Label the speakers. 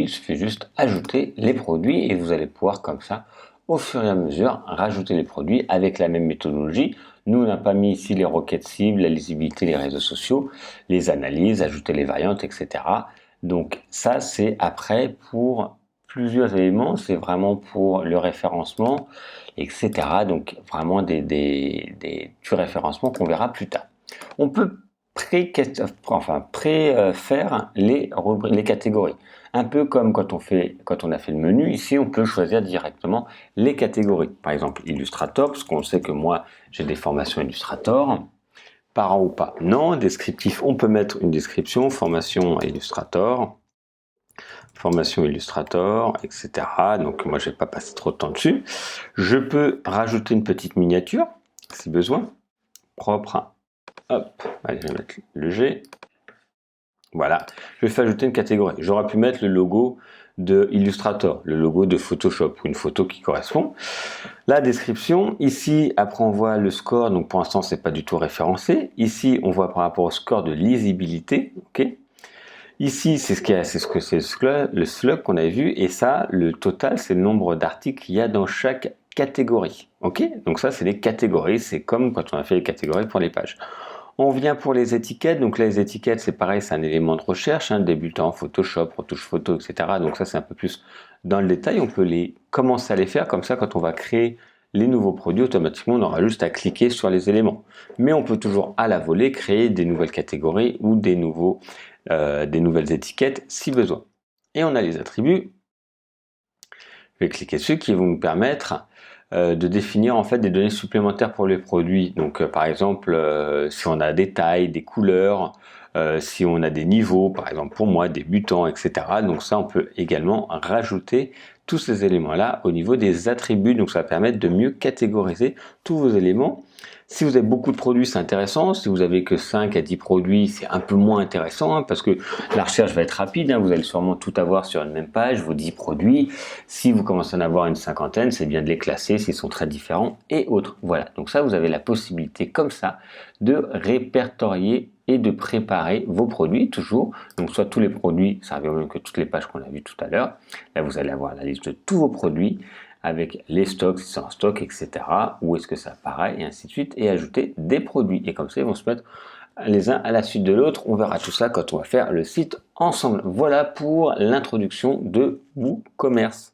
Speaker 1: il suffit juste ajouter les produits et vous allez pouvoir comme ça, au fur et à mesure, rajouter les produits avec la même méthodologie. Nous, on n'a pas mis ici les requêtes cibles, la lisibilité, les réseaux sociaux, les analyses, ajouter les variantes, etc. Donc ça, c'est après pour plusieurs éléments, c'est vraiment pour le référencement, etc. Donc vraiment du référencement qu'on verra plus tard. On peut préfaire les catégories. Un peu comme quand on a fait le menu, ici on peut choisir directement les catégories. Par exemple Illustrator, parce qu'on sait que moi j'ai des formations Illustrator. Parent ou pas? Non. Descriptif, on peut mettre une description, formation Illustrator, etc. Donc moi je vais pas passer trop de temps dessus. Je peux rajouter une petite miniature si besoin, propre. Hop, allez, je vais mettre le G. Voilà, je vais ajouter une catégorie. J'aurais pu mettre le logo de Illustrator, le logo de Photoshop, ou une photo qui correspond. La description, ici, après on voit le score, donc pour l'instant c'est pas du tout référencé. Ici, on voit par rapport au score de lisibilité, ok. Ici, c'est le slug qu'on avait vu, et ça, le total, c'est le nombre d'articles qu'il y a dans chaque catégorie, ok. Donc ça, c'est les catégories, c'est comme quand on a fait les catégories pour les pages. On vient pour les étiquettes, donc là les étiquettes c'est pareil, c'est un élément de recherche, débutant, Photoshop, retouche photo, etc. Donc ça c'est un peu plus dans le détail, on peut commencer à les faire, comme ça quand on va créer les nouveaux produits, automatiquement on aura juste à cliquer sur les éléments. Mais on peut toujours à la volée créer des nouvelles catégories ou des nouvelles étiquettes si besoin. Et on a les attributs, je vais cliquer dessus, qui vont nous permettre de définir en fait des données supplémentaires pour les produits. Donc par exemple si on a des tailles, des couleurs, si on a des niveaux, par exemple pour moi débutant, etc. Donc ça on peut également rajouter tous ces éléments là au niveau des attributs, donc ça va permettre de mieux catégoriser tous vos éléments. Si vous avez beaucoup de produits, c'est intéressant. Si vous avez que 5 à 10 produits, c'est un peu moins intéressant parce que la recherche va être rapide. Vous allez sûrement tout avoir sur une même page, vos 10 produits. Si vous commencez à en avoir une cinquantaine, c'est bien de les classer s'ils sont très différents et autres. Voilà, donc ça, vous avez la possibilité comme ça de répertorier et de préparer vos produits toujours. Donc soit tous les produits, ça revient au même que toutes les pages qu'on a vues tout à l'heure. Là, vous allez avoir la liste de tous vos produits avec les stocks, si c'est en stock, etc. Où est-ce que ça apparaît, et ainsi de suite, et ajouter des produits. Et comme ça, ils vont se mettre les uns à la suite de l'autre. On verra tout ça quand on va faire le site ensemble. Voilà pour l'introduction de WooCommerce.